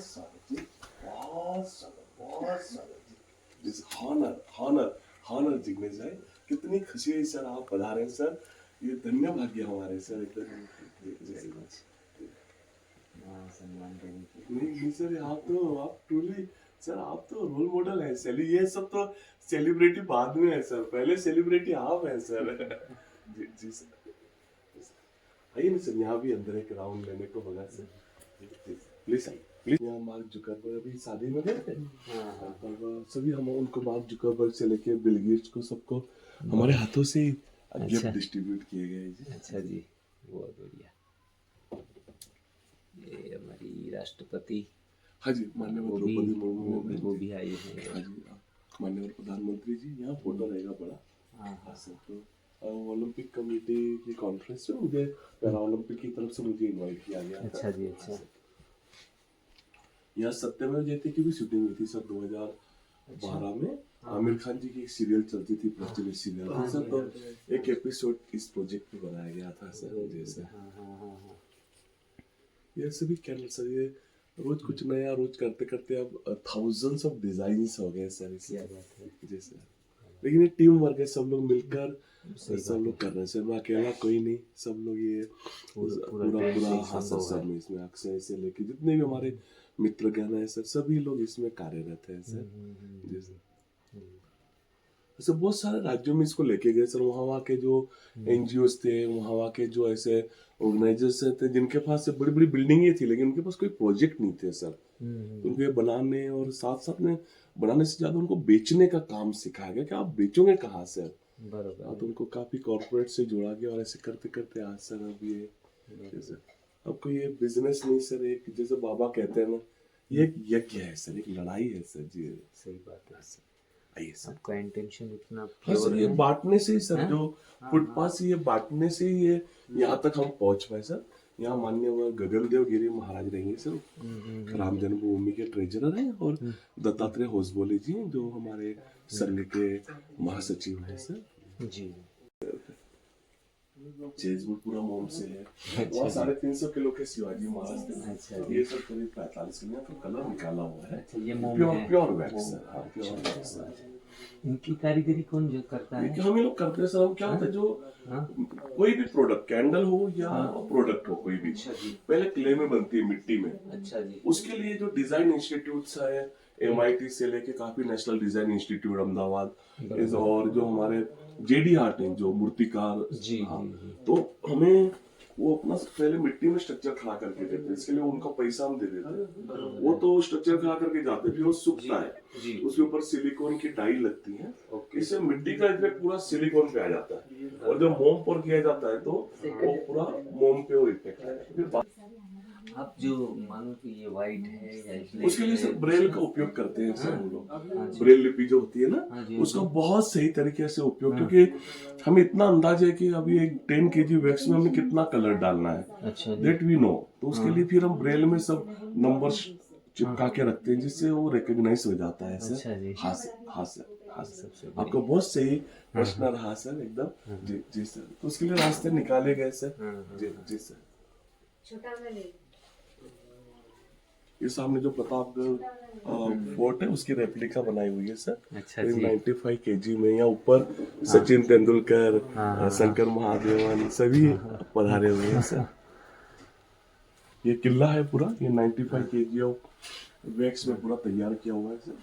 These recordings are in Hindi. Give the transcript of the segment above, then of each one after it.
स्वागत जी, बहुत स्वागत जी। This honour honour honour Jignesh भाई, कितनी खुशी है सर आप पधारे सर। ये धन्य भाग्य हमारे सर एकदम। सम्मान देने की नहीं सर, आप ट्रूली सर, आप तो रोल मॉडल है सर। ये सब तो सेलिब्रिटी बाद में है सर, पहले सेलिब्रिटी आप है सर। जी सर, आइए ना सर, यहाँ भी अंदर एक राउंड लेने को होगा सर। Please please. यहाँ मार्क जुकरबर्ग अभी शादी में गए थे, और सभी हम उनको मार्क जुकरबर्ग से लेके बिल गेट्स को सबको हमारे हाथों से गिफ्ट डिस्ट्रीब्यूट किए गए जी। अच्छा जी, बहुत बढ़िया। ये हमारी राष्ट्रपति, हाँ जी, माननीय द्रौपदी मुर्मू वो भी आई हैं। हाँ जी, माननीय प्रधानमंत्री जी, यहाँ फोटो रहेगा बड़ा। हाँ सर, तो ओलंपिक कमेटी की कॉन्फ्रेंस में मुझे पैरा ओलंपिक की तरफ से मुझे इनवाइट किया गया था। अच्छा जी, अच्छा। यहाँ सत्यमेव जयते की भी शूटिंग हुई थी सर 2012 में। आमिर खान जी की एक सीरियल चलती थी, प्रचलित सीरियल थी सर, तो एक एपिसोड इस प्रोजेक्ट पे बनाया गया था सर। जैसे ये सभी क्या सर, ये रोज कुछ नया, रोज करते करते अब थाउजेंड्स ऑफ डिजाइन्स हो गए सर इसलिए। जैसे लेकिन ये टीम वर्क है, सब लोग मिलकर सब लोग कर रहे हैं सर, मैं अकेला कोई नहीं, सब लोग ये पूरा हाथ सब में इसमें अक्षय से लेके जितने भी हमारे मित्रगण है सर, सभी लोग इसमें कार्यरत हैं सर। जैसे ऐसे बहुत सारे राज्यों में इसको लेके गए सर, वहाँ के जो एनजीओस थे, वहाँ के जो ऐसे ऑर्गेनाइजर्स थे जिनके पास से बड़ी बड़ी बिल्डिंगें थी, लेकिन उनके पास कोई प्रोजेक्ट नहीं थे सर। उनको ये बनाने और साथ साथ में बनाने से ज्यादा उनको बेचने का काम सिखाया गया कि आप बेचोगे कहाँ से। बराबर, तो उनको काफी कॉर्पोरेट से जोड़ा गया, और ऐसे करते करते आज सर अब ये जैसे अब कोई ये बिजनेस नहीं सर, एक जैसे बाबा कहते हैं ना, ये एक यज्ञ है सर, एक लड़ाई है सर जी। सही बात है सर। आइए सर, आपका इंटेंशन इतना हाँ सर, ये बांटने से ही सर, जो फुटपाथ से ये बांटने से ही ये यहाँ तक हम पहुंच पाए सर। यहाँ माननीय गगनदेव गिरी महाराज रहेंगे सर, राम जन्मभूमि के ट्रेजरर हैं, और दत्तात्रेय होसबोले जी जो हमारे संघ के महासचिव हैं सर जी। चेजपुर पूरा मोम से है, वहाँ 350 किलो के शिवाजी महाराज थे। ये सब करीब 45 किलो का कलर निकाला हुआ है। ये मोम प्योर वैक्स सर। हाँ, प्योर वैक्स सर। इनकी कारीगरी कौन जो करता है? हम ही लोग करते हैं सर। हम क्या होता है, जो कोई भी प्रोडक्ट, कैंडल हो या प्रोडक्ट हो कोई भी, पहले क्ले में बनती है, मिट्टी में। अच्छा जी। उसके लिए जो डिजाइन इंस्टीट्यूट है, MIT से लेके काफी नेशनल डिजाइन इंस्टीट्यूट अहमदाबाद, और जो हमारे JD आर्ट है जो मूर्तिकार जी, हाँ, तो हमें वो अपना पहले मिट्टी में स्ट्रक्चर खड़ा करके देते हैं, इसके लिए उनका पैसा हम दे देते हैं। वो तो स्ट्रक्चर खड़ा करके जाते हैं, फिर वो सूखता है, उसके ऊपर सिलिकॉन की डाई लगती है, इससे मिट्टी का इफेक्ट पूरा सिलिकॉन पे आ जाता है, और जब मोम पर किया जाता है तो वो पूरा मोम पे वो इफेक्ट है। फिर आप जो मानो कि ये व्हाइट है या उसके लिए सर ब्रेल का उपयोग करते हैं सर हम लोग। ब्रेल लिपि जो होती है ना, उसका बहुत सही तरीके से उपयोग, क्योंकि हमें इतना अंदाज है कि अभी एक 10 kg वैक्स में हमें कितना कलर डालना है, दैट वी नो। तो उसके लिए फिर हम ब्रेल में सब नंबर्स चिपका के रखते हैं, जिससे वो रिकॉग्नाइज हो जाता है सर। हाँ सर, हाँ सर, हाँ सर, आपका बहुत सही प्रश्न रहा सर एकदम। जी जी सर, तो उसके लिए रास्ते निकाले गए सर। जी जी सर। ये सामने जो प्रतापगढ़ फोर्ट है, उसकी रेप्लिका बनाई हुई है सर। अच्छा जी। 95 kg में। यहाँ ऊपर सचिन तेंदुलकर, शंकर महादेवन सभी पधारे हुए हैं सर। ये किला है पूरा, ये 95 kg ऑफ वैक्स में पूरा तैयार किया हुआ है सर।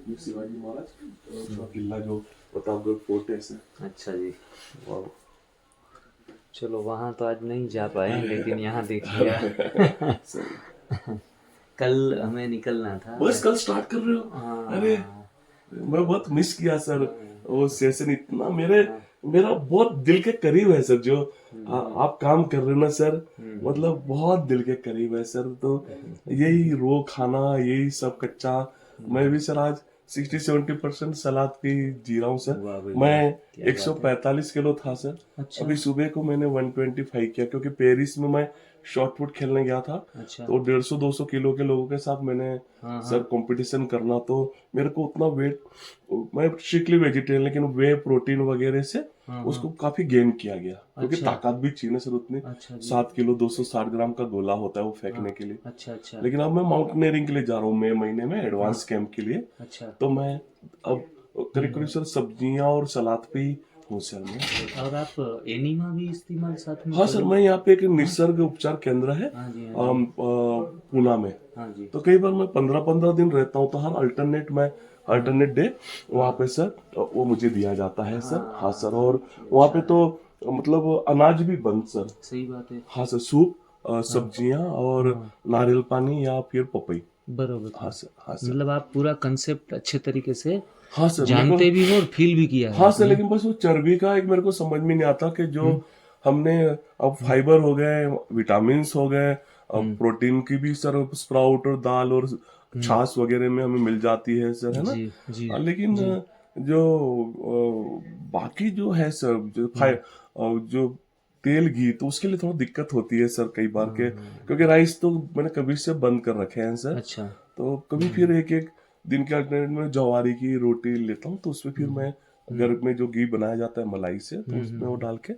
ये शिवाजी महाराज का किला जो प्रतापगढ़ फोर्ट है सर। अच्छा जी। चलो वहाँ तो आज नहीं जा पाए, लेकिन यहाँ देख लिया। कल हमें निकलना था। बस कल स्टार्ट कर रहे हो? अरे मैं बहुत मिस किया सर वो सेशन, इतना मेरा बहुत दिल के करीब है सर। जो आप काम कर रहे हो ना सर, मतलब बहुत दिल के करीब है सर। तो यही रो खाना, यही सब कच्चा, मैं भी सर आज 60-70% सलाद की जी रहा हूँ सर। मैं 145 किलो था सर। अच्छा। अभी सुबह को मैंने 125 किया, क्योंकि पेरिस में मैं शॉर्ट पुट खेलने गया था। अच्छा। तो 150-200 किलो के लोगों के साथ मैंने सर कंपटीशन करना, तो मेरे को उतना वेट, मैं स्ट्रिक्टली वेजिटेरियन, लेकिन वे प्रोटीन वगैरह से उसको काफी गेन किया गया, क्योंकि अच्छा। ताकत भी चाहिए सर उतनी। अच्छा जी। 7 किलो 260 ग्राम का गोला होता है वो फेंकने के लिए। अच्छा अच्छा। लेकिन अब मैं माउंटेनियरिंग के लिए जा रहा हूँ मई महीने में एडवांस कैंप के लिए। अच्छा। तो मैं अब करीब करीब सर सब्जियां और सलाद पे ही हूँ सर मैं। और आप एनिमा भी इस्तेमाल साथ में हाँ सर, करो? मैं यहाँ पे एक निसर्ग उपचार केंद्र है हाँ जी हाँ जी। पूना में। हाँ जी। तो कई बार मैं 15-15 दिन रहता हूँ, तो हर अल्टरनेट डे वहाँ पे सर वो मुझे दिया जाता है सर। हाँ सर, और वहाँ पे तो मतलब अनाज भी बंद सर। सही बात है। हाँ सर, सूप, सब्जियां और नारियल पानी या फिर पपई। बरोबर। हाँ सर, हाँ सर। मतलब आप पूरा कंसेप्ट अच्छे तरीके से हाँ सर, मेरे जानते को भी हो और फील भी किया है हाँ सर, आपने। लेकिन बस वो चर्बी का एक मेरे को समझ में नहीं आता कि जो हमने अब फाइबर हो गए, विटामिन हो गए, अब प्रोटीन की भी सर स्प्राउट और दाल और छाछ वगैरह में हमें मिल जाती है सर, है ना। जी जी। लेकिन जो बाकी जो है सर, जो तेल घी, तो उसके लिए थोड़ा दिक्कत होती है सर कई बार के, क्योंकि राइस तो मैंने कभी से बंद कर रखे हैं सर। अच्छा। तो कभी फिर एक एक दिन के अल्टरनेट में ज्वारी की रोटी लेता हूँ, तो उसमें फिर मैं घर में जो घी बनाया जाता है मलाई से, तो उसमें वो डाल के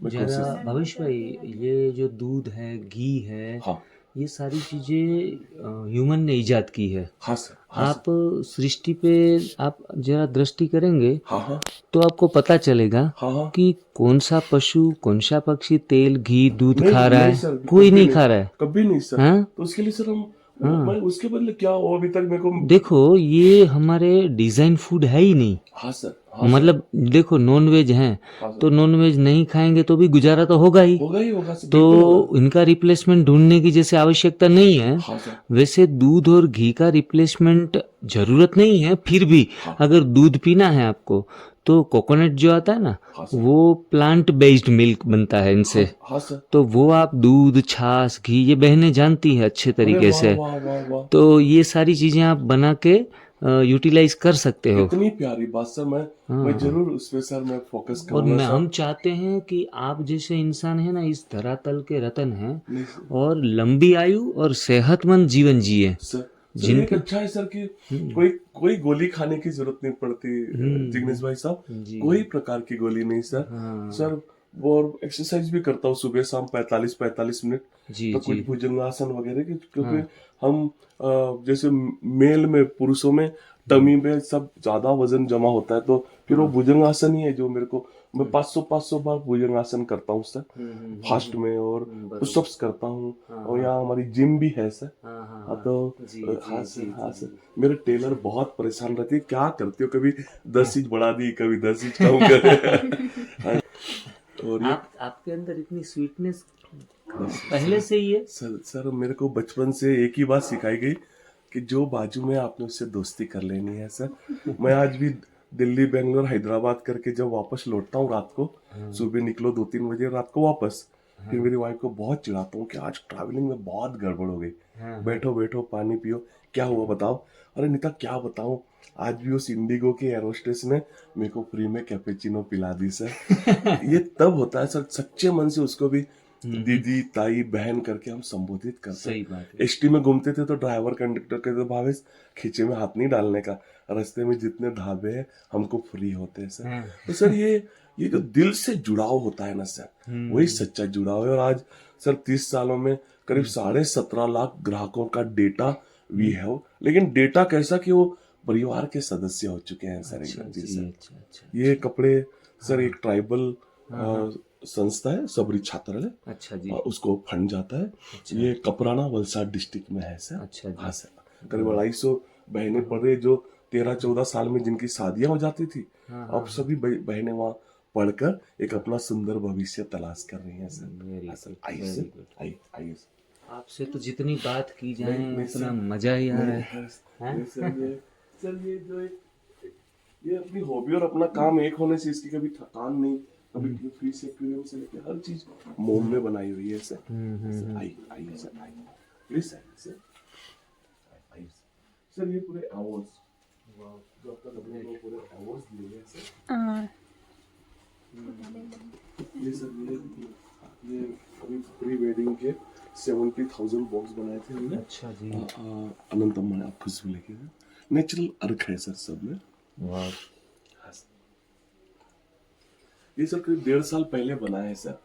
मैं जरा कोशिश। भविष्य भाई, ये जो दूध है, घी है, हाँ ये सारी चीजें ह्यूमन ने इजाद की है। हाँ सर, हाँ आप सृष्टि पे आप जरा दृष्टि करेंगे हाँ हाँ तो आपको पता चलेगा हाँ हाँ। कि कौन सा पशु, कौन सा पक्षी तेल, घी, दूध नहीं खा रहा नहीं है। सर, कोई कभी नहीं नहीं, खा रहा है। कभी नहीं सर। हाँ तो उसके लिए सर हम हाँ। मैं उसके बदले क्या हो, अभी तक मेरे को। देखो, ये हमारे डिजाइन फूड है ही नहीं। हाँ सर, हाँ सर, मतलब देखो, नॉन वेज हैं हाँ सर, तो नॉन वेज नहीं खाएंगे तो भी गुजारा तो होगा ही। होगा ही होगा सर, तो बिल्कुल होगा। इनका रिप्लेसमेंट ढूंढने की जैसे आवश्यकता नहीं है, हाँ सर, वैसे दूध और घी का रिप्लेसमेंट जरूरत नहीं है। फिर भी हाँ अगर दूध पीना है आपको तो कोकोनट जो आता है ना, हाँ सर, वो प्लांट बेस्ड मिल्क बनता है इनसे। हाँ हाँ सर। तो वो आप दूध, छाछ, घी, ये बहनें जानती हैं अच्छे अरे तरीके वाह से। वाह वाह वाह, तो ये सारी चीजें आप बना के यूटिलाइज कर सकते हो। कितनी प्यारी बात सर। मैं हाँ। जरूर उसमें सर मैं फोकस और करूंगा हम सर। चाहते हैं कि आप जैसे इंसान है ना, इस धरातल के रतन हैं नहीं सर, और लंबी आयु और सेहतमंद जीवन जिए। सर सर एक जिनके अच्छा है सर कि कोई कोई गोली खाने की जरूरत नहीं पड़ती जिग्नेश भाई साहब। जी। कोई प्रकार की गोली नहीं सर। हाँ। सर वो एक्सरसाइज भी करता हूँ सुबह शाम 45-45 मिनट। जी तो जी। कुछ भुजंगासन वगैरह की, क्योंकि हाँ। हम जैसे मेल में, पुरुषों में टमी में सब ज्यादा वजन जमा होता है, तो फिर वो भुजंगासन ही है जो मेरे को, मैं 500 बार भुजंगासन करता हूँ सर फास्ट में, और पुशअप्स करता हूँ। और यहाँ हमारी जिम भी है सर। हाँ हाँ हाँ तो जी हाँ जी सर, जी हाँ जी। सर। मेरे टेलर बहुत परेशान रहती है, क्या करते हो, कभी 10 इंच बढ़ा दी, कभी 10 इंच कम कर। और ये आपके अंदर इतनी स्वीटनेस पहले से ही है। सर मेरे को बचपन से एक ही बात सिखाई गई कि जो बाजू में आपने उससे दोस्ती कर लेनी है सर। मैं आज भी दिल्ली, बेंगलोर, हैदराबाद करके जब वापस लौटता हूँ रात को, सुबह निकलो 2-3 बजे, रात को वापस, फिर मेरी वाइफ को बहुत चिढ़ाता हूँ कि आज ट्रैवलिंग में बहुत गड़बड़ हो गई। बैठो बैठो, पानी पियो, क्या हुआ बताओ। अरे नीता क्या बताऊं, आज भी उस इंडिगो के एयर होस्टेस ने मेरे को फ्री में कैपेचिनो पिला दी सर। ये तब होता है सर, सच्चे मन से उसको भी दीदी, ताई, बहन करके हम संबोधित करते सही हैं। बात है। एसटी में घूमते थे तो ड्राइवर कंडक्टर कहते, भावेश खींचे में हाथ नहीं डालने का, रास्ते में जितने ढाबे हैं हमको फ्री होते हैं सर। तो सर ये जो दिल से जुड़ाव होता है ना सर, वही सच्चा जुड़ाव है। और आज सर 30 सालों में करीब 17.5 लाख ग्राहकों का डेटा वी हैव। लेकिन डेटा कैसा कि वो परिवार के सदस्य हो चुके हैं सर एकदम। जी सर, अच्छा अच्छा। ये कपड़े सर एक ट्राइबल संस्था है, सबरी छात्रालय, अच्छा जी। उसको फंड जाता है। ये कपराना वलसाड डिस्ट्रिक्ट में है सर। अच्छा जी। हाँ सर, करीब 250 बहनें पढ़ रही, जो 13-14 साल में जिनकी शादियां हो जाती थी, अब सभी बहनें वहाँ पढ़कर एक अपना सुंदर भविष्य तलाश कर रही हैं सर। हाँ सर, आइए सर, आइए आइए सर। आपसे तो जितनी बात की जाए नहीं उतना सर, मजा ही आ रहा है। नहीं सर, ये जो ये अपनी हॉबी और अपना काम एक होने से इसकी कभी थकान नहीं, कभी फ्री से एक्वेरियम से लेकर हर चीज मोम में बनाई हुई है सर। आइए आइए सर, आइए प्लीज सर, आइए सर। ये पूरे अवार्ड्स जो अब तक अपने को पूरे अवार्ड्स दिए गए सर। ये सर, ये अभी प्री वेडिंग के 70,000 बॉक्स बनाए थे हमने। अच्छा जी। अनंतम मैंने आप खुशबू लेके नेचुरल अर्क है सर सब में। वाह। ये सर करीब 1.5 साल पहले बना है सर।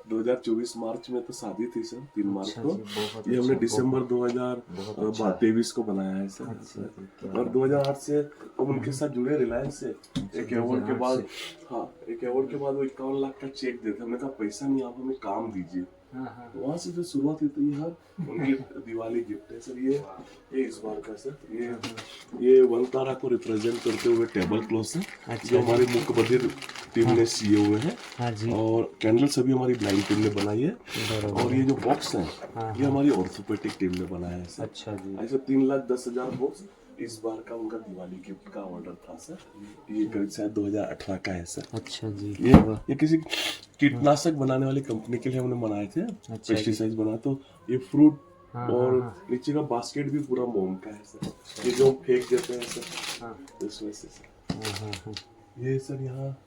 2024 मार्च में तो शादी थी सर, 3 मार्च अच्छा को। जी, बहुत ये हमने अच्छा, दिसंबर बहुत अच्छा। 2023 को बनाया है सर। अच्छा जी, क्या और 2008 से हम उनके साथ जुड़े रिलायंस से। एक अवार्ड के 2008 बाद, से। हाँ, एक अवार्ड के बाद वो 51 लाख का चेक देते। हमने कहा पैसा नहीं, आप हमें काम दीजिए। हाँ हाँ वहां से जो शुरुआत हुई, तो ये हर उनकी दिवाली गिफ्ट है सर। ये इस बार का सर, ये वनतारा को रिप्रेजेंट करते हुए टेबल क्लॉथ है, अच्छा जो हमारी मुख्य बधिर टीम ने सिए हुए हैं। हाँ जी, और कैंडल सभी हमारी ब्लाइंड टीम ने बनाई है। बराबर और ये जो बॉक्स है, हाँ, ये हमारी ऑर्थोपेडिक टीम ने बनाया है सर। अच्छा जी, ऐसे 3,10,000 बॉक्स इस बार का उनका दिवाली गिफ्ट का ऑर्डर था सर। ये करीब शायद 2018 का है सर। अच्छा जी, ये किसी कीटनाशक बनाने वाली कंपनी के लिए हमने बनाए थे, जी। पेस्टिसाइड बना। तो ये फ्रूट हाँ, और हाँ, नीचे का बास्केट भी पूरा मोम का है सर। ये जो फेंक देते हैं सर, हाँ, इसमें से सर। हाँ, हाँ, हाँ, ये सर यहाँ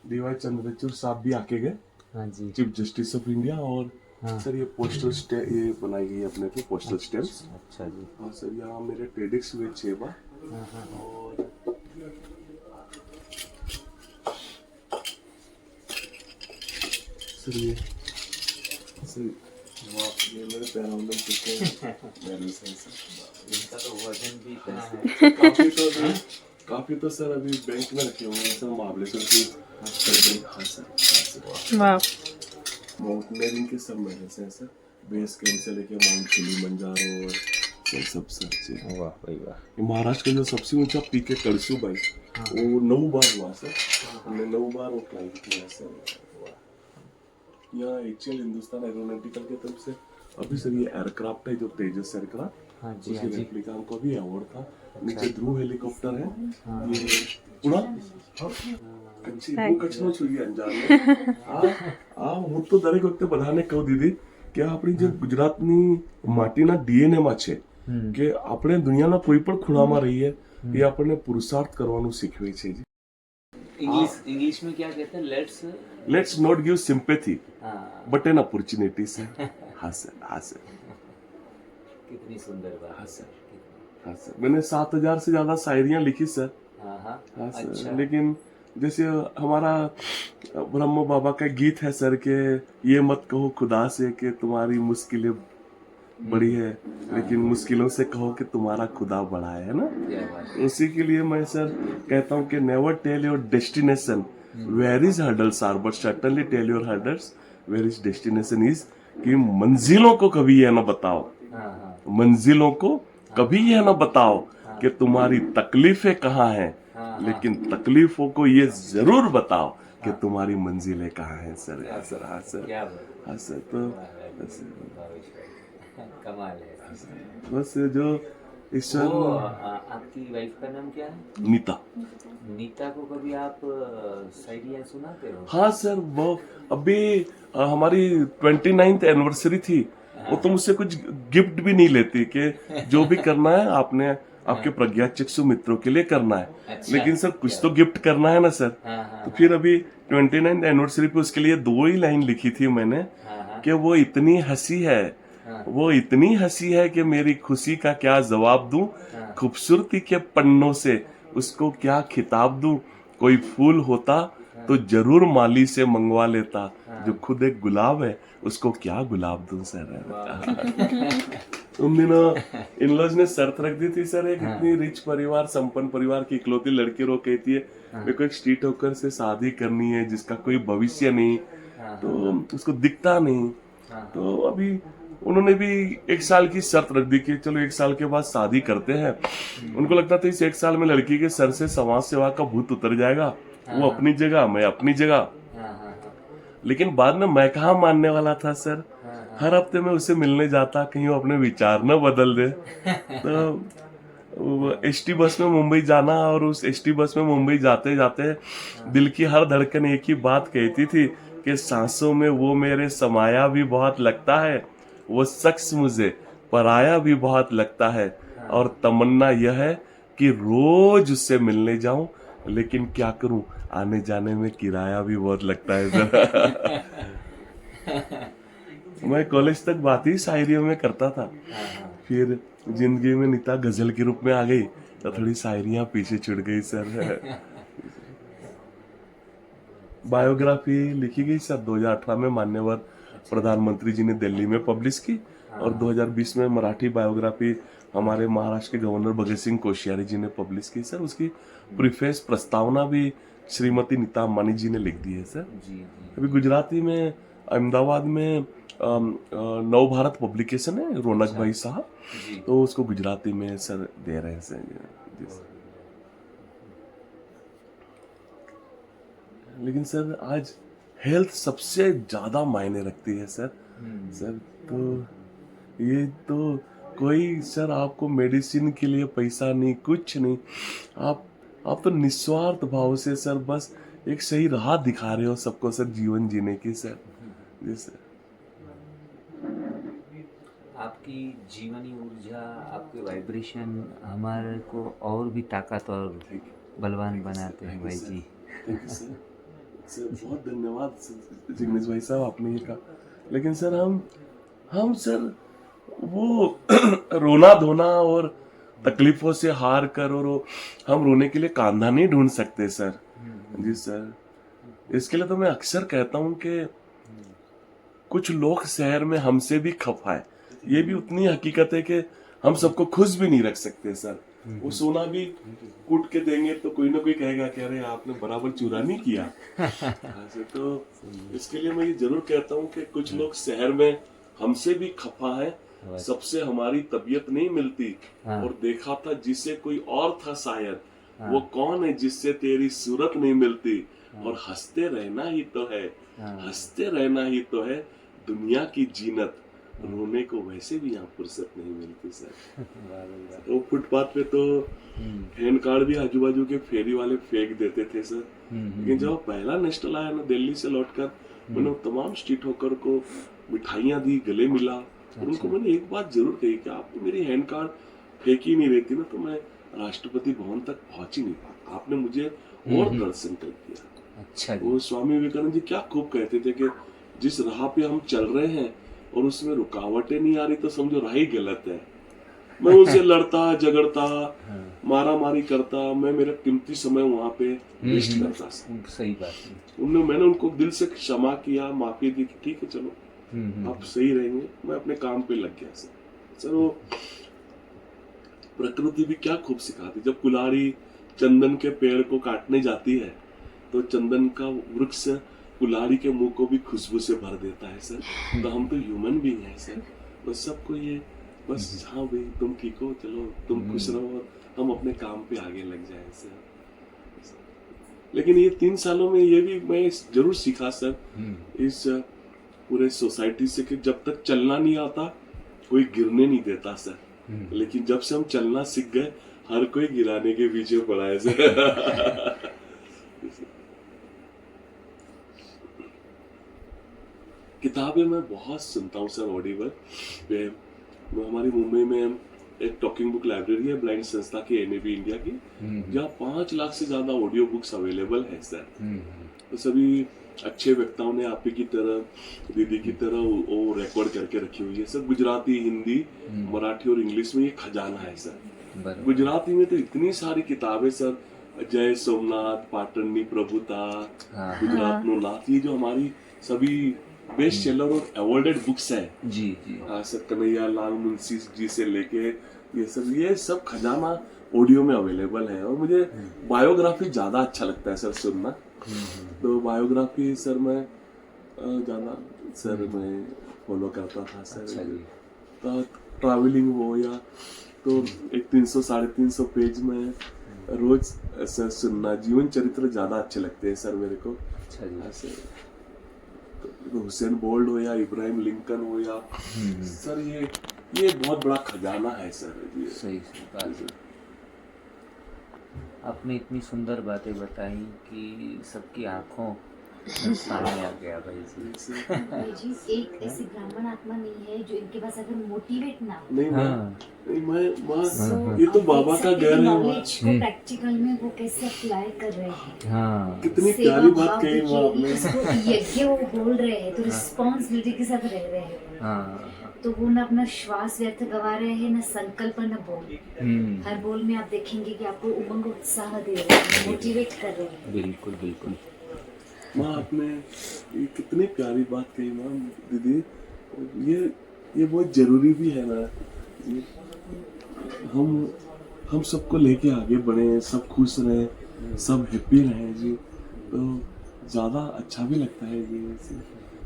डीवाई चंद्रचूड़ साहब भी आके गए, हाँ जी, चीफ जस्टिस ऑफ इंडिया। और हाँ। सर ये पोस्टल स्टैम्प ये बनाई गई है अपने पे, पोस्टल स्टैम्प्स। अच्छा जी, हाँ सर, यहाँ मेरे टेडिक्स हुए 6 बार। हाँ हाँ और सर सर ये मेरे पैराउंडम कितने बैलेंस हैं सर। इनका तो वजन भी इतना है। काफी तो सर अभी बैंक में रखे हुए हैं सर, महाबलेश्वर की। हाँ सर, वाह। माउंटेनियरिंग के सब मेडल्स हैं सर, बेस कैंप से लेके माउंट किलिमंजारो और ये सब सर। वाह भाई वाह। ये महाराष्ट्र का जो सबसे ऊंचा पीक है कड़सू भाई, वो 9 बार हुआ सर। हमने 9 बार वो क्लाइंब किया सर। यहाँ HAL हिंदुस्तान एरोनॉटिकल की तरफ से अभी सर ये एयरक्राफ्ट है, जो तेजस एयरक्राफ्ट, हाँ जी, उसके हाँ जी, रेप्लिका को भी अवार्ड था। नीचे ध्रुव हेलीकॉप्टर है, ये पूरा कच्ची वो कचनो छुई अंजाम आ હું તો દરેક વખતે બધાને કહું દીદી કે આપણી જે ગુજરાતની માટીના DNA માં છે કે આપણે દુનિયાના કોઈ પણ ખૂણામાં રહીએ, એ આપણને પુરુષાર્થ કરવાનું શીખવે છે જી। इंग्लिश में क्या कहते हैं? लेट्स नॉट गिव सिंपैथी हाँ, बट एन अपॉर्चुनिटी सर। हाँ सर, हाँ सर, कितनी सुंदर बात। हाँ सर, हाँ सर। मैंने 7,000 से ज्यादा शायरियां लिखी सर। हाँ हाँ, हाँ सर, अच्छा। लेकिन जैसे हमारा ब्रह्म बाबा का गीत है सर के ये मत कहो खुदा से कि तुम्हारी मुश्किलें बड़ी है, लेकिन मुश्किलों से कहो कि तुम्हारा खुदा बड़ा है ना। क्या बात। उसी के लिए मैं सर कहता हूँ कि never tell your destination where is hurdles are, but certainly tell your hurdles where is destination is. कि मंजिलों को कभी यह ना बताओ, हाँ हाँ, मंजिलों को कभी यह ना बताओ कि तुम्हारी तकलीफें कहाँ हैं, हाँ, लेकिन तकलीफों को ये जरूर बताओ कि तुम्हारी मंजिलें कहाँ हैं सर। हाँ सर, हाँ सर, क्या बात। हाँ सर। तो कमाल है। बस जो ईश्वर वो आपकी वाइफ का नाम क्या है? नीता। नीता को कभी आप शायरियाँ सुनाते हो? हाँ सर, वो अभी हमारी 29th एनिवर्सरी थी, वो तो मुझसे कुछ गिफ्ट भी नहीं लेती कि जो भी करना है आपने आपके प्रज्ञा चक्षु मित्रों के लिए करना है। अच्छा, लेकिन सर कुछ तो गिफ्ट करना है ना सर। हाँ हाँ, तो फिर अभी 29th एनिवर्सरी पे उसके लिए 2 ही लाइन लिखी थी मैंने हाँ हाँ, कि वो इतनी हंसी है, हाँ, वो इतनी हंसी है कि मेरी खुशी का क्या जवाब दूं, हाँ, खूबसूरती के पन्नों से उसको क्या खिताब दूं। कोई फूल होता तो जरूर माली से मंगवा लेता, जो खुद एक गुलाब है उसको क्या गुलाब दूं सर। उन दिनों इन लॉज ने शर्त रख दी थी सर, एक इतनी रिच परिवार, संपन्न परिवार की इकलौती लड़की रो कहती है मेरे को एक स्ट्रीट होकर से शादी करनी है जिसका कोई भविष्य नहीं, तो उसको दिखता नहीं। तो अभी उन्होंने भी 1 साल की शर्त रख दी कि चलो 1 साल के बाद शादी करते हैं। उनको लगता था इस 1 साल में लड़की के सर से समाज सेवा का भूत उतर जाएगा, वो अपनी जगह मैं अपनी जगह। लेकिन बाद में मैं कहाँ मानने वाला था सर। हर हफ्ते में उसे मिलने जाता, कहीं वो अपने विचार न बदल दे। तो एसटी बस में मुंबई जाना, और उस एसटी बस में मुंबई जाते जाते दिल की हर धड़कन एक ही बात कहती थी कि सांसों में वो मेरे समाया भी बहुत लगता है, वो शख्स मुझे पराया भी बहुत लगता है, और तमन्ना यह है कि रोज उससे मिलने जाऊं, लेकिन क्या करूं आने जाने में किराया भी बहुत लगता है सर। मैं कॉलेज तक बात ही शायरियों में करता था, फिर जिंदगी में नीता गजल के रूप में आ गई तो थोड़ी शायरियां पीछे छूट गई सर। बायोग्राफी लिखी गई सर 2018 में मान्यवर प्रधानमंत्री जी ने दिल्ली में पब्लिश की, और 2020 में मराठी बायोग्राफी हमारे महाराष्ट्र के गवर्नर भगत सिंह कोश्यारी जी ने पब्लिश की सर। उसकी प्रीफेस प्रस्तावना भी श्रीमती नीता अंबानी जी ने लिख दी है सर। जी जी अभी गुजराती में अहमदाबाद में नव भारत पब्लिकेशन है, रौनक भाई साहब, जी तो उसको गुजराती में सर दे रहे हैं सर। जी सर। लेकिन सर आज हेल्थ सबसे ज्यादा मायने रखती है सर। सर तो ये तो कोई सर आपको मेडिसिन के लिए पैसा नहीं, कुछ नहीं, आप तो निस्वार्थ भाव से सर बस एक सही राह दिखा रहे हो सबको सर जीवन जीने की सर। जी सर। आपकी जीवनी ऊर्जा, आपके वाइब्रेशन हमारे को और भी ताकत और बलवान बनाते हैं भाई जी। Thank you sir. सर बहुत धन्यवाद सर जिग्नेश भाई साहब, आपने ये कहा। लेकिन सर हम सर वो रोना धोना और तकलीफों से हार कर और हम रोने के लिए कांधा नहीं ढूंढ सकते सर। जी सर। इसके लिए तो मैं अक्सर कहता हूँ कि कुछ लोग शहर में हमसे भी खफा है, ये भी उतनी हकीकत है कि हम सबको खुश भी नहीं रख सकते सर। वो सोना भी कूट के देंगे तो कोई ना कोई कहेगा कि अरे आपने बराबर चूरा नहीं किया। तो इसके लिए मैं ये जरूर कहता हूँ कि कुछ लोग शहर में हमसे भी खफा है, सबसे हमारी तबीयत नहीं मिलती। और देखा था जिसे कोई और था शायर, वो कौन है जिससे तेरी सूरत नहीं मिलती। और हंसते रहना ही तो है, हंसते रहना ही तो है दुनिया की जीनत, रोने को वैसे भी यहाँ फुर्सत नहीं मिलती सर। तो फुटपाथ पे तो हैंड कार्ड भी आजू बाजू के फेरी वाले फेंक देते थे सर। लेकिन जब पहला नेशनल आया ना दिल्ली से लौटकर, मैंने तमाम स्ट्रीट होकर को मिठाइयाँ दी, गले मिला, और उनको मैंने एक बात जरूर कही कि आपने मेरी हैंड कार्ड फेंकी नहीं रहती ना तो मैं राष्ट्रपति भवन तक पहुंच ही नहीं पाता। आपने मुझे और दर्शन कर दिया। अच्छा जी। वो स्वामी विवेकानंद जी क्या खूब कहते थे कि जिस राह पे हम चल रहे हैं और उसमें रुकावटें नहीं आ रही तो समझो राह ही गलत है। मैं उनसे लड़ता झगड़ता मारा मारी करता, मैं मेरा कीमती समय वहां पे वेस्ट करता। सही बात है। मैंने उनको दिल से क्षमा किया, माफी दी कि ठीक है चलो आप सही रहेंगे, मैं अपने काम पे लग गया सर। वो प्रकृति भी क्या खूब सिखाती। जब कुल्हाड़ी चंदन के पेड़ को काटने जाती है तो चंदन का वृक्ष कुल्हाड़ी के मुंह को भी खुशबू से भर देता है सर। तो हम तो ह्यूमन बीइंग हैं सर, बस सबको ये बस हाँ भाई तुम ठीक हो, चलो तुम खुश रहो और हम अपने काम पे आगे लग जाए सर। लेकिन ये 3 सालों में ये भी मैं जरूर सीखा सर इस पूरे सोसाइटी से कि जब तक चलना नहीं आता कोई गिरने नहीं देता सर। लेकिन जब से हम चलना सीख गए हर कोई गिराने के पीछे पड़ा है सर। किताबें मैं बहुत सुनता हूँ सर ऑडिबल पे। हमारी मुंबई में एक टॉकिंग बुक लाइब्रेरी है ब्लाइंड संस्था की, एनएबी इंडिया की, जहाँ 5 लाख से ज्यादा ऑडियो बुक्स अवेलेबल है सर। तो सभी अच्छे वक्ताओं ने आप ही की तरह, दीदी की तरह वो रिकॉर्ड करके रखी हुई है सर। गुजराती, हिंदी, मराठी और इंग्लिश में ये खजाना है सर। गुजराती में तो इतनी सारी किताबें सर, जय सोमनाथ, पाटनी प्रभुता, गुजरात नो नाथ, ये जो हमारी सभी बेस्ट सेलर और अवॉर्डेड बुक्स है जी जी। सर कन्हैया लाल मुंशी जी से लेके ये सब खजाना ऑडियो में अवेलेबल है। और मुझे बायोग्राफी ज्यादा अच्छा लगता है सर सुनना। तो बायोग्राफी सर मैं ज्यादा सर मैं फॉलो करता था सर। अच्छा जी। तो ट्रैवलिंग हो या तो एक 300-350 पेज में रोज सर सुनना, जीवन चरित्र ज्यादा अच्छे लगते हैं सर मेरे को। अच्छा जी। तो हुसैन बोल्ट हो या इब्राहिम लिंकन हो या सर ये बहुत बड़ा खजाना है सर। सही बात है। आपने इतनी सुंदर बातें बताई कि सबकी आंखों सामने आ गया भाई जी। एक ऐसी ब्राह्मण आत्मा नहीं है जो इनके पास अगर मोटिवेट ना हो। नहीं मैं So, ये तो बाबा का घर है। नॉलेज को प्रैक्टिकल में वो कैसे अप्लाई कर रहे हैं। हाँ कितनी प्यारी बात कही सेवा भाव आपने। इसको यज्ञ वो बोल रहे हैं तो रिस्पॉन्सिबिलिटी के साथ रह रहे हैं। हाँ। तो वो ना अपना श्वास व्यर्थ गवा रहे हैं, ना संकल्प, ना बोल। हर बोल में आप देखेंगे कि आपको उमंग उत्साह दे रहे हैं, मोटिवेट कर रहे हैं। बिल्कुल बिल्कुल। माँ आपने ये कितनी प्यारी बात कही माँ दीदी। ये बहुत जरूरी भी है ना जी। हम सबको लेके आगे बढ़े, सब खुश रहे, सब हैप्पी रहे जी, तो ज़्यादा अच्छा भी लगता है जी। वैसे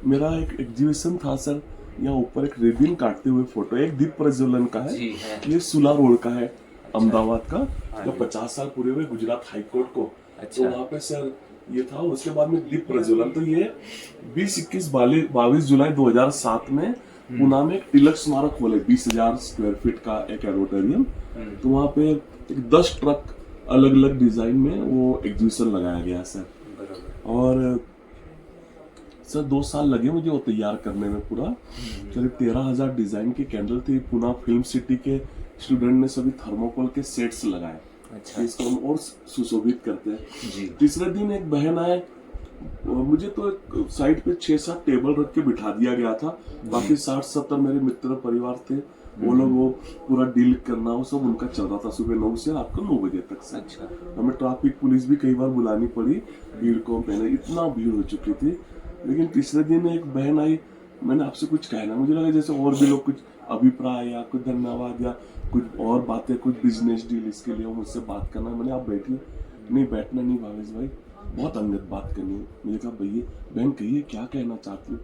मेरा एक एग्जीबिशन था सर, यहाँ ऊपर एक रिबन काटते हुए फोटो, एक दीप प्रज्वलन का है, जी है। ये सुला रोड का है, अहमदाबाद का, हाँ जब जी। 50 साल पूरे हुए गुजरात हाई कोर्ट को, तो अच्छा। वहाँ पे सर ये था। उसके बाद में दीप प्रज्वलन, तो ये 20-21-22 जुलाई 2007 में पुणे में एक तिलक स्मारक खोले, 20,000 स्क्वायर फीट का एक ऑडिटोरियम। तो वहाँ पे एक 10 ट्रक अलग अलग डिजाइन में वो एग्जीबिशन लगाया गया सर। बराबर। और सर 2 साल लगे मुझे वो तैयार करने में पूरा। करीब 13,000 डिजाइन की कैंडल थी। पुणे फिल्म सिटी के स्टूडेंट ने सभी थर्मोकोल के सेट्स लगाए, अच्छा इसको हम और सुशोभित करते हैं। जी। तीसरे दिन एक बहन आए, मुझे तो एक साइड पे 6-7 टेबल रख के बिठा दिया गया था, बाकी 60-70 मेरे मित्र परिवार थे, वो लोग वो पूरा डील करना वो सब उनका चल रहा था, सुबह 9 से रात को 9 बजे तक से। अच्छा। हमें ट्रैफिक पुलिस भी कई बार बुलानी पड़ी भीड़ को, पहले इतना भीड़ हो चुकी थी। लेकिन तीसरे दिन एक बहन आई, मैंने आपसे कुछ कहना, मुझे लगा जैसे और भी लोग कुछ अभिप्राय या कुछ धन्यवाद या कुछ और बातें, कुछ बिजनेस डील, इसके लिए मुझसे बात करना। मैंने आप बैठिए, नहीं बैठना नहीं भावेश भाई, बहुत अंगत बात करनी है। मुझे कहा भैया बहन कहिए क्या कहना चाहती हूँ।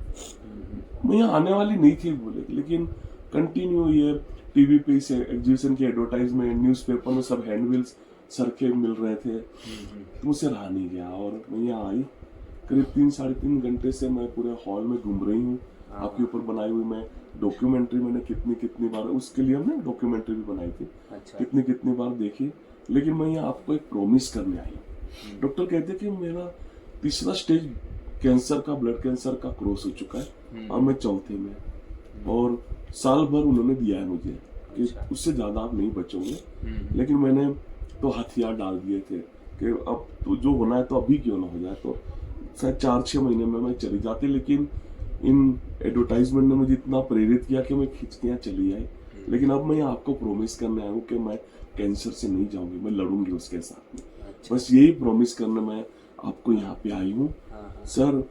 मैं यहाँ आने वाली नहीं थी बोले, लेकिन कंटिन्यू ये टीवी पे इस एग्जीबिशन की एडवर्टाइजमेंट, न्यूज़पेपर में सब हैंडबिल्स सर के मिल रहे थे, तो मुझसे रहा नहीं गया और मैं यहाँ आई। करीब 3-3.5 घंटे से मैं पूरे हॉल में घूम रही हूँ। आपके ऊपर बनाई हुई मैं डॉक्यूमेंट्री मैंने कितनी बार, उसके लिए हमने डॉक्यूमेंट्री भी बनाई थी, अच्छा। कितनी बार देखी। लेकिन मैं यहाँ आपको एक प्रॉमिस करने आई हूँ। डॉक्टर कहते कि मेरा 3रा स्टेज कैंसर का, ब्लड कैंसर का क्रॉस हो चुका है और मैं 4थे में, और साल भर उन्होंने दिया है मुझे कि उससे ज्यादा आप नहीं बचोगे। लेकिन मैंने तो हथियार डाल दिए थे कि अब तो जो होना है तो अभी क्यों ना हो जाए, तो शायद 4-6 महीने में मैं चली जाती। लेकिन इन एडवर्टाइजमेंट ने मुझे इतना प्रेरित किया कि मैं खिंच के यहाँ चली आई। लेकिन अब मैं आपको प्रॉमिस करने आया हूँ कि मैं कैंसर से नहीं जाऊंगी, मैं लड़ूंगी उसके साथ में। अच्छा। बस यही प्रॉमिस करने मैं आपको यहाँ पे आई हूँ। सर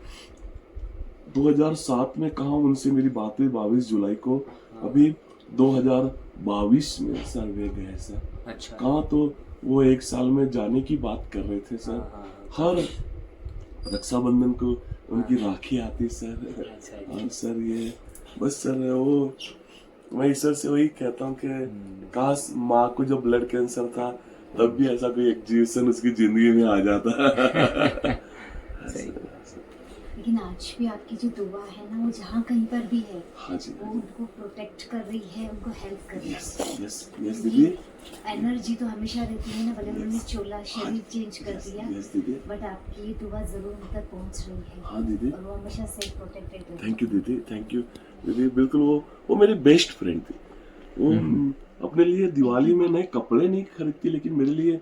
2007 में कहा उनसे मेरी बात हुई 22 जुलाई को, अभी 2022 में सर वे गए सर। अच्छा। कहा तो वो 1 साल में जाने की बात कर रहे थे सर। हर रक्षाबंधन को उनकी राखी आती सर। अच्छा। और सर ये बस सर वो मैं ईश्वर से वही कहता हूँ कि काश माँ को जब ब्लड कैंसर था तब भी ऐसा कोई एग्जीबिशन उसकी जिंदगी में आ जाता। सही। लेकिन आज भी आपकी जो दुआ है ना, वो जहाँ कहीं पर भी है, हाँ जी, वो उनको प्रोटेक्ट कर रही है, उनको हेल्प कर रही है। यस दीदी। एनर्जी तो हमेशा रहती है ना, भले उन्होंने चोला शरीर चेंज कर दिया, यस दीदी। बट आपकी ये दुआ जरूर उन तक पहुंच रही है। हाँ दीदी। और वो हमेशा सेफ प्रोटेक्टेड रहती है। थैंक यू दीदी, थैंक यू दीदी। बिल्कुल वो मेरी बेस्ट फ्रेंड थी। वो अपने लिए दिवाली में नए कपड़े नहीं खरीदती, लेकिन मेरे लिए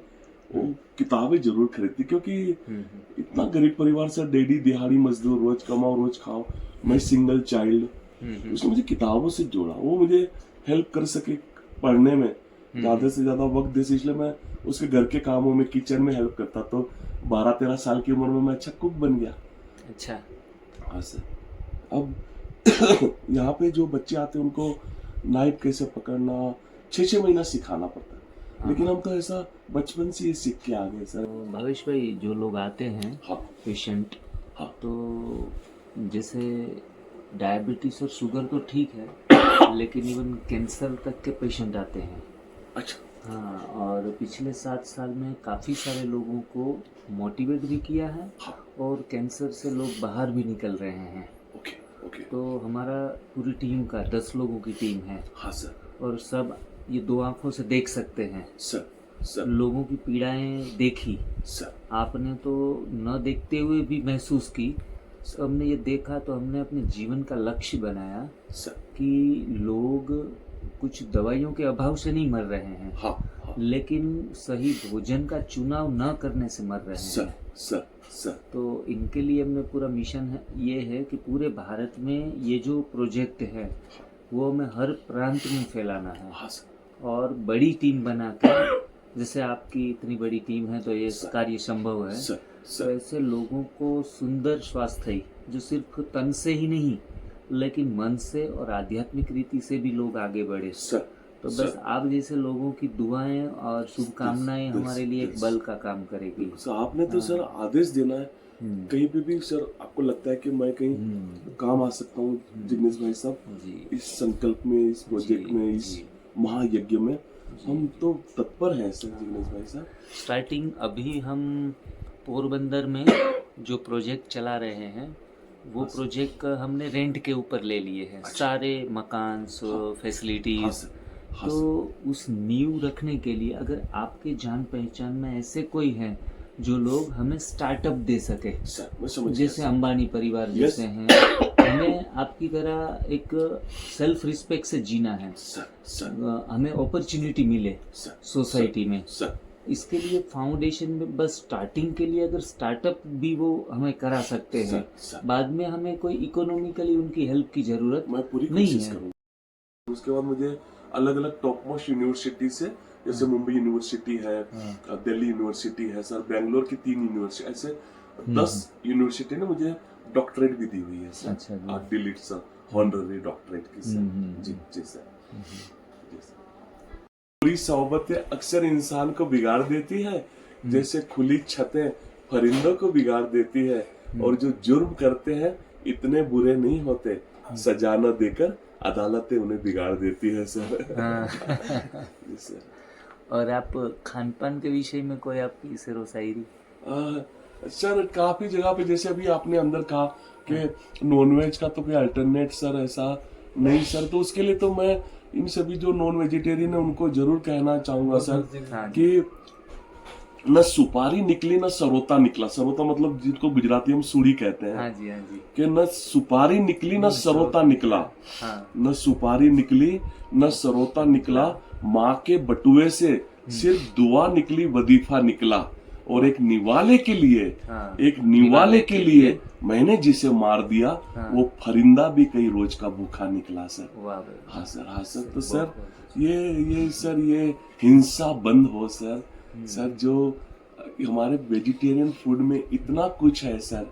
वो किताबें जरूर खरीदती, क्योंकि इतना गरीब परिवार से, डैडी दिहाड़ी मजदूर, रोज कमाओ रोज खाओ, मैं सिंगल चाइल्ड, उसने मुझे किताबों से जोड़ा। वो मुझे हेल्प कर सके पढ़ने में, ज्यादा से ज्यादा वक्त दे, इसलिए मैं उसके घर के कामों में, किचन में हेल्प करता। तो 12-13 साल की उम्र में मैं अच्छा कुक बन गया। अच्छा। हाँ सर। अब यहाँ पे जो बच्चे आते हैं उनको नाइफ कैसे पकड़ना 6-6 महीना सिखाना पड़ता है, लेकिन हम तो ऐसा बचपन से ही सीख के आ गए सर। तो भवेश भाई, जो लोग आते हैं हाँ पेशेंट, हाँ। तो जैसे डायबिटीज और शुगर तो ठीक है, लेकिन इवन कैंसर तक के पेशेंट आते हैं। अच्छा। हाँ, और पिछले 7 साल में काफ़ी सारे लोगों को मोटिवेट भी किया है, हाँ। और कैंसर से लोग बाहर भी निकल रहे हैं। Okay okay. तो हमारा पूरी टीम का 10 लोगों की टीम है, हाँ सर। और सब ये 2 आंखों से देख सकते हैं। सर लोगों की पीड़ाएं देखी, सर। आपने तो न देखते हुए भी महसूस की, तो हमने ये देखा, तो हमने अपने जीवन का लक्ष्य बनाया सर। कि लोग कुछ दवाइयों के अभाव से नहीं मर रहे हैं, हाँ। लेकिन सही भोजन का चुनाव न करने से मर रहे हैं। सर। तो इनके लिए हमने पूरा मिशन है, ये है कि पूरे भारत में ये जो प्रोजेक्ट है वो हमें हर प्रांत में फैलाना है। हाँ सर। और बड़ी टीम बनाकर, जैसे आपकी इतनी बड़ी टीम है तो ये कार्य संभव है। तो ऐसे लोगों को सुंदर स्वास्थ्य जो सिर्फ तन से ही नहीं लेकिन मन से और आध्यात्मिक रीति से भी लोग आगे बढ़े। सर तो बस आप जैसे लोगों की दुआएं और शुभकामनाएं हमारे लिए एक बल का काम करेगी। सर आपने तो सर आदेश देना है कहीं पे भी सर आपको लगता है कि मैं कहीं काम आ सकता हूँ जिग्नेश भाई साहब जी इस संकल्प में, इस प्रोजेक्ट में, इस महायज्ञ में हम तो तत्पर हैं सर जिग्नेश भाई साहब। स्टार्टिंग अभी हम पोरबंदर में जो प्रोजेक्ट चला रहे हैं वो प्रोजेक्ट हमने रेंट के ऊपर ले लिए हैं। सारे मकान फैसिलिटीज। तो उस नींव रखने के लिए अगर आपके जान पहचान में ऐसे कोई हैं जो लोग हमें स्टार्टअप दे सके, सर मैं समझ जैसे गया, अंबानी परिवार जैसे हैं, हमें आपकी तरह एक सेल्फ रिस्पेक्ट से जीना है। सर हमें अपॉर्चुनिटी मिले सर सोसाइटी में। सर इसके लिए फाउंडेशन में बस स्टार्टिंग के लिए अगर स्टार्टअप भी वो हमें करा सकते हैं, सर बाद में हमें कोई इकोनॉमिकली उनकी हेल्प की जरूरत मैं पूरी नहीं कोशिश है। करूँगा। उसके बाद मुझे अलग अलग टॉप मोस्ट यूनिवर्सिटी से, जैसे मुंबई यूनिवर्सिटी है, दिल्ली यूनिवर्सिटी है सर, बेंगलोर की 3 यूनिवर्सिटी, ऐसे 10 यूनिवर्सिटी ने मुझे डॉक्टरेट भी दी हुई है सर। अच्छा जी। डिलीट सर हॉनररी डॉक्टरेट की सर। जी जी सर। जी सर। पूरी सोहबतें अक्सर इंसान को बिगाड़ देती है, जैसे खुली छतें परिंदों को बिगाड़ देती है, और जो जुर्म करते हैं इतने बुरे नहीं होते, सजा न देकर अदालतें उन्हें बिगाड़ देती है सर। जी सर। और आप खान पान के विषय में कोई आपकी शेरो शायरी? सर काफी जगह पे, जैसे अभी आपने अंदर कहा कि नॉनवेज का तो कोई अल्टरनेट सर ऐसा नहीं सर, तो उसके लिए तो मैं इन सभी जो नॉन वेजिटेरियन है उनको जरूर कहना चाहूंगा सर कि न सुपारी निकली न सरोता निकला। सरोता मतलब जिसको गुजराती हम सूड़ी कहते हैं। हाँ जी, हाँ जी। कि न सुपारी निकली न सरोता निकला। हाँ। न सुपारी निकली न सरोता निकला, माँ के बटुए से सिर्फ दुआ निकली, वजीफा निकला, और एक निवाले के लिए, एक निवाले के लिए मैंने जिसे मार दिया, वो फरिंदा भी कई रोज का भूखा निकला सर। हाँ सर, हाँ सर। तो सर ये सर ये हिंसा बंद हो सर। सर जो हमारे वेजिटेरियन फूड में इतना कुछ है सर,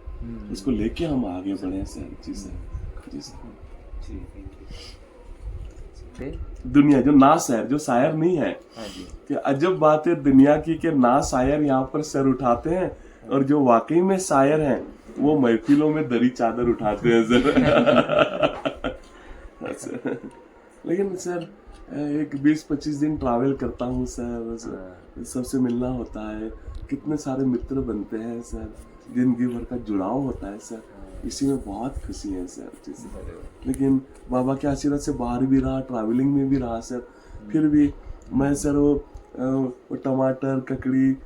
उसको लेके हम आगे बढ़े सर। जी सर, जी सर। दुनिया जो ना शायर, जो शायर नहीं है, कि अजब बात है दुनिया की कि ना शायर यहाँ पर सर उठाते हैं, और जो वाकई में शायर हैं वो महफिलों में दरी चादर उठाते हैं सर। लेकिन सर एक 20-25 दिन ट्रैवल करता हूँ सर, सबसे मिलना होता है, कितने सारे मित्र बनते हैं सर, जिंदगी भर का जुड़ाव होता है सर, इसी में बहुत खुशी है सर। लेकिन बाबा के आशीर्वाद से बाहर भी रहा, ट्रैवलिंग में भी रहा सर, फिर भी मैं सर वो टमाटर, ककड़ी,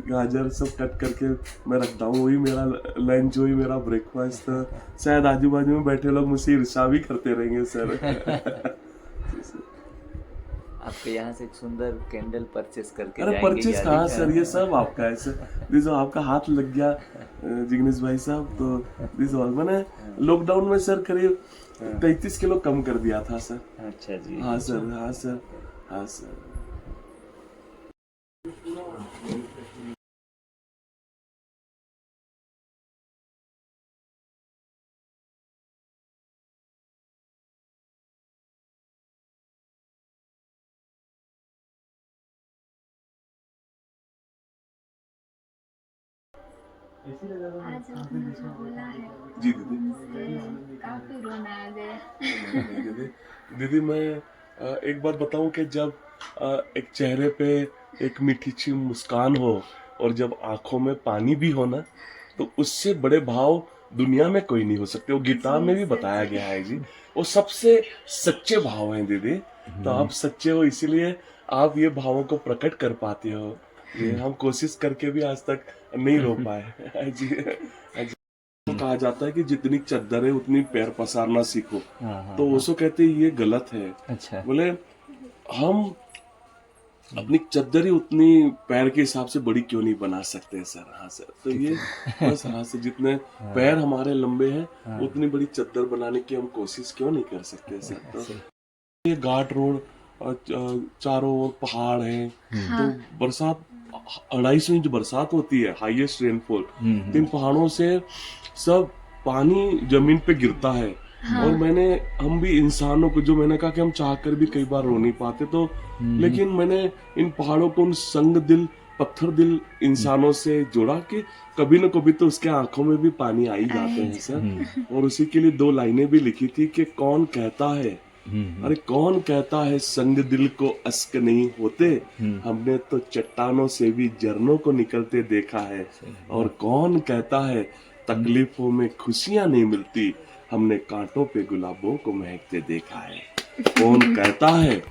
गाजर सब कट करके मैं रखता हूँ, वही मेरा लंच, वही मेरा ब्रेकफास्ट। शायद आजू बाजू में बैठे लोग मुझसे ईर्ष्या भी करते रहेंगे सर। आपके यहाँ से एक सुंदर कैंडल परचेस करके अरे परचेस कहाँ सर, ये सब आपका है सर। दिस आपका हाथ लग गया जिग्नेश भाई साहब, तो दिस ऑल। मैंने लॉकडाउन में सर करीब 33 किलो कम कर दिया था सर। अच्छा जी। हाँ सर, हाँ सर, हाँ सर। आज आपने जो बोला है जी दीदी। उनसे काफी रोना आ गया। दीदी मैं एक बात बताऊं कि जब एक चेहरे पे एक मीठी सी मुस्कान हो और जब आंखों में पानी भी हो ना, तो उससे बड़े भाव दुनिया में कोई नहीं हो सकते। वो गीता में भी बताया गया है जी, वो सबसे सच्चे भाव हैं दीदी। तो आप सच्चे हो, इसीलिए आप ये भावों को प्रकट कर पाते हो। ये हम कोशिश करके भी आज तक नहीं रो पाए जी। तो कहा जाता है कि जितनी चद्दर है उतनी पैर पसारना सीखो। तो उसको कहते हैं ये गलत है। अच्छा। बोले हम अपनी चद्दर ही उतनी पैर के हिसाब से बड़ी क्यों नहीं बना सकते सर। हाँ सर, तो ये बस हाँ सर, जितने पैर हमारे लंबे हैं उतनी बड़ी चद्दर बनाने की हम कोशिश क्यों नहीं कर सकते सर। तो ये घाट रोड और चारों ओर पहाड़ हैं, तो बरसात 250 इंच बरसात होती है, हाईएस्ट रेनफॉल, तो इन पहाड़ों से सब पानी जमीन पे गिरता है। हाँ। और हम भी इंसानों को, जो मैंने कहा कि हम चाहकर भी कई बार रो नहीं पाते, तो लेकिन मैंने इन पहाड़ों को उन संग दिल, पत्थर दिल इंसानों से जोड़ा कि कभी न कभी तो उसके आंखों में भी पानी आ ही जाते हैं सर। और उसी के लिए 2 लाइनें भी लिखी थी कि कौन कहता है, अरे कौन कहता है संग दिल को अश्क नहीं होते, हमने तो चट्टानों से भी झरनों को निकलते देखा है। और कौन कहता है तकलीफों में खुशियां नहीं मिलती, हमने कांटों पे गुलाबों को महकते देखा है। कौन कहता है,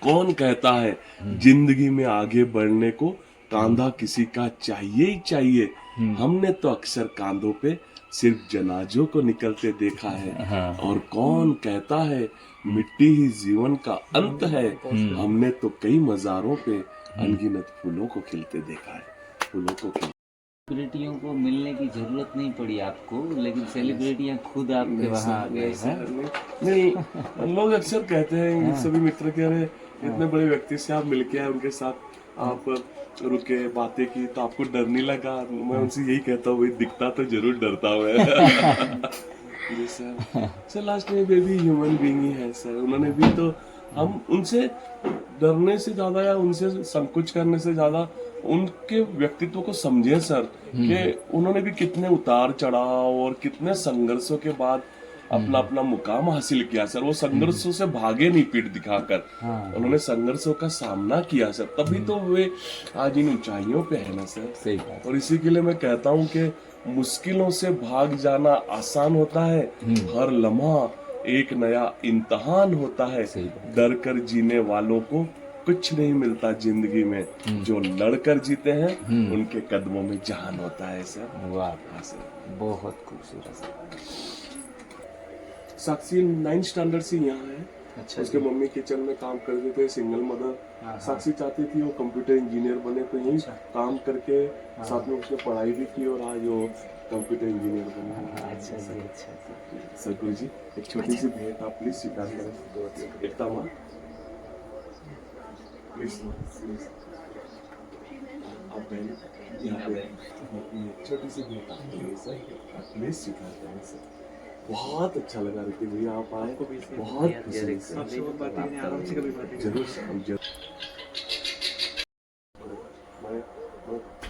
कौन कहता है जिंदगी में आगे बढ़ने को कांधा किसी का चाहिए ही चाहिए, हमने तो अक्सर कांधों पे सिर्फ जनाजों को निकलते देखा है। और कौन कहता है मिट्टी ही जीवन का अंत है, हमने तो कई मज़ारों पे अनगिनत फूलों को खिलते देखा है, फूलों को खिलते। सेलिब्रिटियों को मिलने की जरूरत नहीं पड़ी आपको, लेकिन सेलिब्रिटियां खुद आपके वहाँ आ गए हैं। नहीं, लोग अक्सर कहते हैं सभी मित्र कह रहे इतने बड़े व्यक्ति से आप मिलके आए, उनके साथ आप रुके, बातें की, तो आपको डर नहीं लगा? मैं उनसे यही कहता हूँ, भाई दिखता तो जरूर डरता हूँ जी सर। सर लास्ट में बेबी ह्यूमन बीइंग ही है सर, उन्होंने भी तो, हम उनसे डरने से ज्यादा या उनसे संकोच करने से ज्यादा उनके व्यक्तित्व को समझे सर, कि उन्होंने भी कितने उतार चढ़ाव और कितने संघर्षों के बाद अपना अपना मुकाम हासिल किया सर। वो संघर्षों से भागे नहीं पीठ दिखाकर, उन्होंने संघर्षों का सामना किया सर, तभी तो वे आज इन ऊंचाइयों पे है ना सर। सही बात। और इसी के लिए मैं कहता हूँ कि मुश्किलों से भाग जाना आसान होता है, हर लम्हा एक नया इम्तिहान होता है। डर कर जीने वालों को कुछ नहीं मिलता जिंदगी में, जो लड़कर जीते हैं उनके कदमों में जान होता है सर। वाह सर, बहुत खूबसूरत। साक्षी 9th स्टैंडर्ड से यहाँ है। अच्छा, उसके मम्मी किचन में काम करते थे, सिंगल मदर। साक्षी चाहती थी वो कंप्यूटर इंजीनियर बने, तो यही काम करके साथ में उसने पढ़ाई भी की और आज वो कंप्यूटर इंजीनियर बने। अच्छा जी, अच्छा। सर गुरु जी, एक छोटी सी भेंट आप प्लीज स्वीकार करें। एकता माँ प्लीज, प्लीज आप बहन यहाँ पे छोटी सी भेंट आपके लिए सर, आप प्लीज स्वीकार करें सर। बहुत अच्छा लगा ऋतिक भैया आप आए, बहुत जरूर सर, हम जरूर। मैं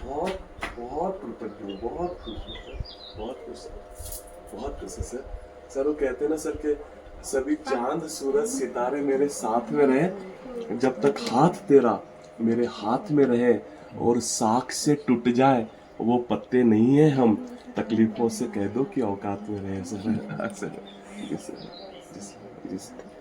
बहुत बहुत कृतज्ञ हूँ, बहुत खुश हूँ सर, बहुत खुश, बहुत खुश है सर। सर वो कहते हैं ना सर के सभी चांद सूरज सितारे मेरे साथ में रहे, जब तक हाथ तेरा मेरे हाथ में रहे, और साख से टूट जाए वो पत्ते नहीं है हम, तकलीफों से कह दो कि औकात में रहे सर। सर जी सर, जी सर, जी सर।